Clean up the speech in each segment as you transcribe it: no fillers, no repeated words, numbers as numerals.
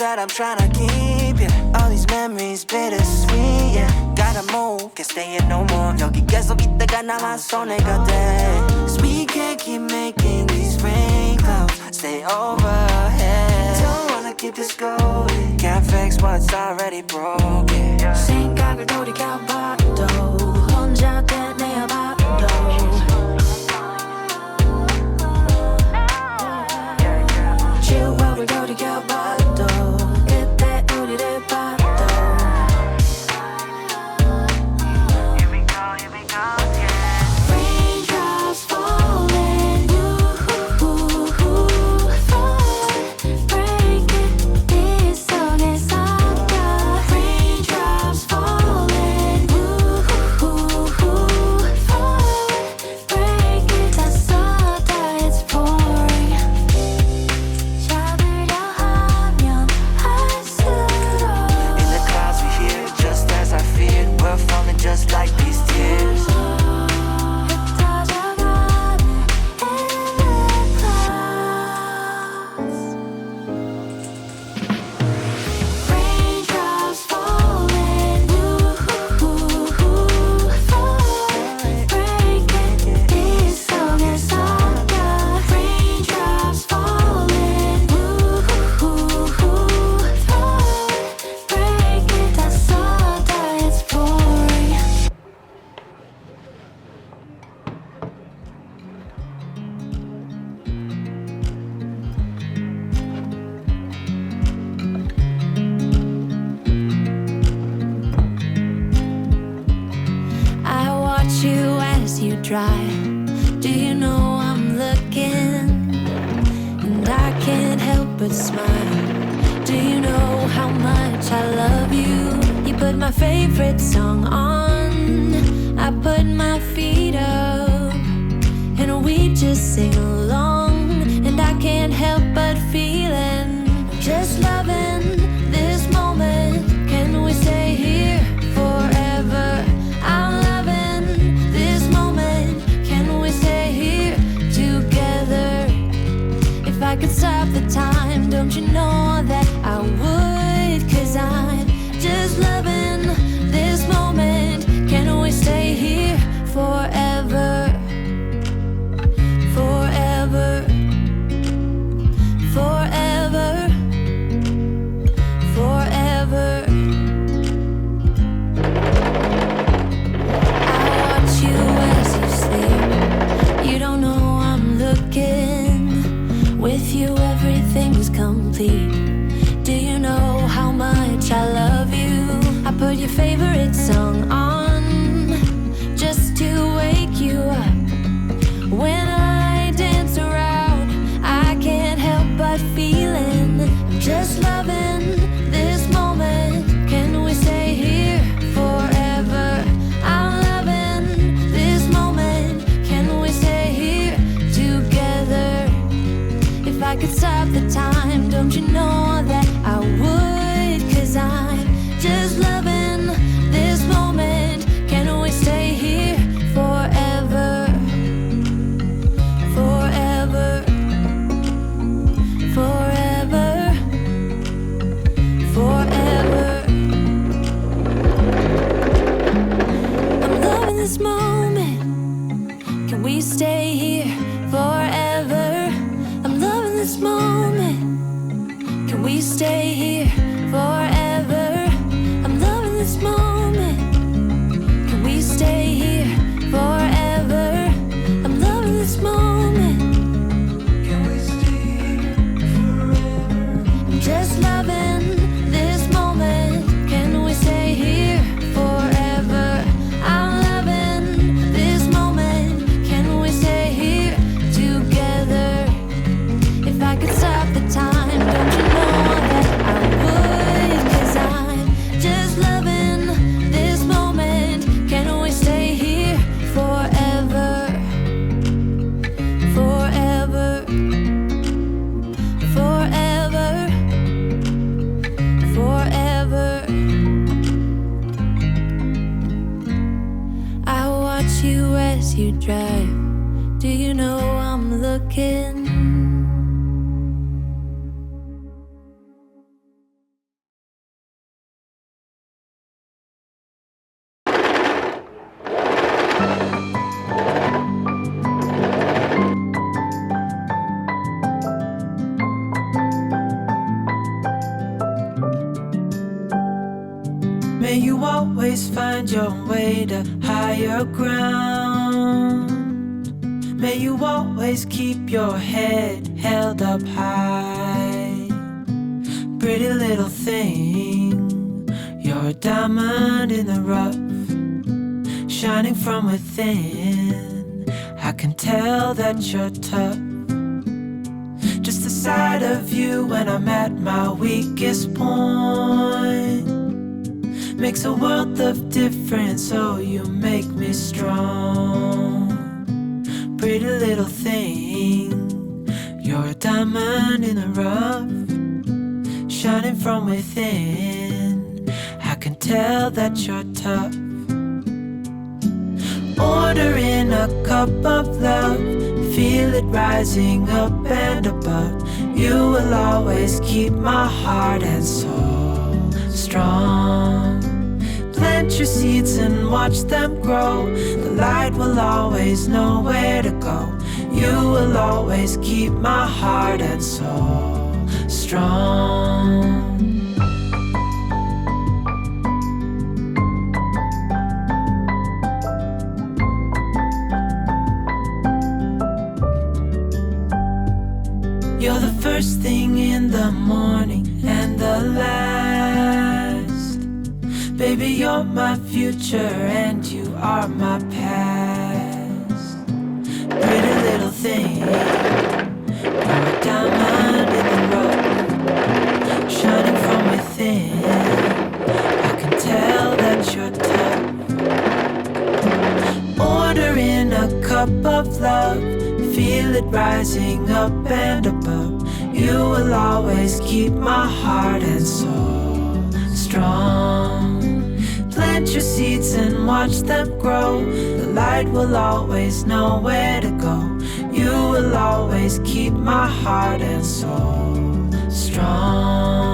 that I'm trying to keep, yeah. All these memories bittersweet, yeah. Gotta move, can't stay here no more. 여기 계속 있다가 나만 손해가 돼. Cause we can't keep making these rain clouds stay overhead. Don't wanna keep this going. Can't fix what's already broken. 생각을 돌이켜봐도 혼자 되뇌어봐도 추억을 돌이켜봐도 그때 우리를 봐도 Raindrops falling, break it, 네 속에 섞여 Raindrops falling, break it, 다 쏟아, it's pouring 잡으려 하면 할수록 In the clouds we hear, just as I feared. We're falling just like these tears. 흩어져가는 in the clouds Raindrops falling, break it, 네 속에 섞여 Raindrops falling, break it, 다 쏟아, it's pouring I watch you as you drive. Do you know I'm looking? And I can't help but smile. Do you know how much I love you? You put my favorite song on. I put my feet up. And we just sing along. And I can't help but feeling just loving this moment. Can we stay here forever? I'm loving this moment. Can we stay here together? If I could stop the time, don't you know that I would? 'Cause I'm just loving this moment. Can we stay here forever? Forever, forever. put your favorite song on just to wake you up. When I dance around, I can't help but feeling I'm just loving this moment. Can we stay here forever? I'm loving this moment. Can we stay here together? If I could stop the time, don't you know that I would? 'Cause I'm just loving this moment. Can we stay here forever? Forever. Forever. Forever. I'm loving this moment. Can we stay here forever? I'm loving this moment. Can we stay here forever? I'm loving this moment. Can we stay here forever? I'm loving this moment. Can we stay here forever? I'm just loving this moment. Can we stay here forever? I'm loving this moment. Can we stay here together? If I could stop the time, don't you know that I would? 'Cause I'm just loving this moment. Can we stay here forever? Forever. Forever. Forever. I watch you as you drive. Do you know I'm looking? May you always find your way to higher ground. May you always keep your head held up high. Pretty little thing, you're a diamond in the rough, shining from within. I can tell that you're tough. Just the sight of you when I'm at my weakest point makes a world of difference, oh you make me strong. Pretty little thing, you're a diamond in the rough, shining from within. I can tell that you're tough. Ordering a cup of love, feel it rising up and above. You will always keep my heart and soul strong. Plant your seeds and watch them grow. The light will always know where to go. You will always keep my heart and soul strong. You're the first thing in the morning and the last. Baby, you're my future and you are my past. Pretty little thing, you're a diamond in the rough, shining from within. I can tell that you're tough. Ordering a cup of love, feel it rising up and above. You will always keep my heart and soul strong. Plant your seeds and watch them grow. The light will always know where to go. You will always keep my heart and soul strong.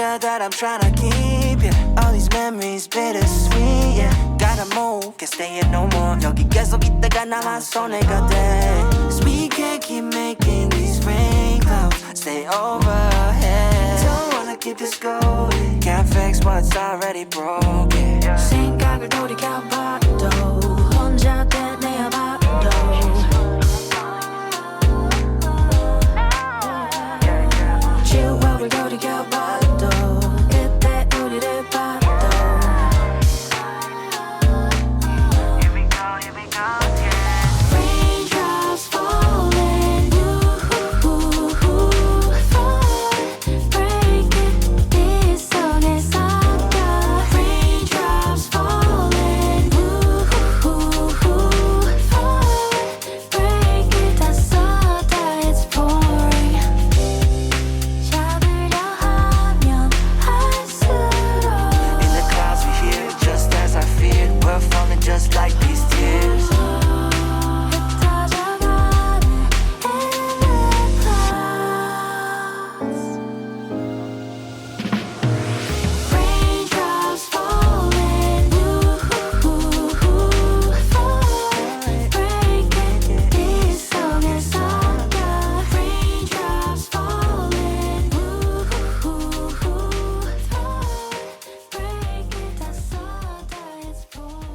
together that I'm tryna keep, yeah. All these memories bittersweet, yeah. Gotta move, can't stay here no more. 여기 계속 있다가 나만 손에 가대. 'Cause we can't keep making these rain clouds stay overhead. Don't wanna keep this going. Can't fix what's already broken. 생각을 돌이켜봐도 혼자 되뇌어봐도 추억을 돌이켜봐도 그때 우리를 봐도 Raindrops falling, fall, break it, 네 속에 섞여. Raindrops falling, fall, break it, 다 쏟아, it's pouring. 잡으려 하면 할수록 In the clouds we hear it just as I feared. We're falling just like these tears. 흩어져가는 in the clouds. Raindrops falling, fall, break it, 네 속에 섞여. Raindrops falling, fall, break it, 다 쏟아, it's pouring.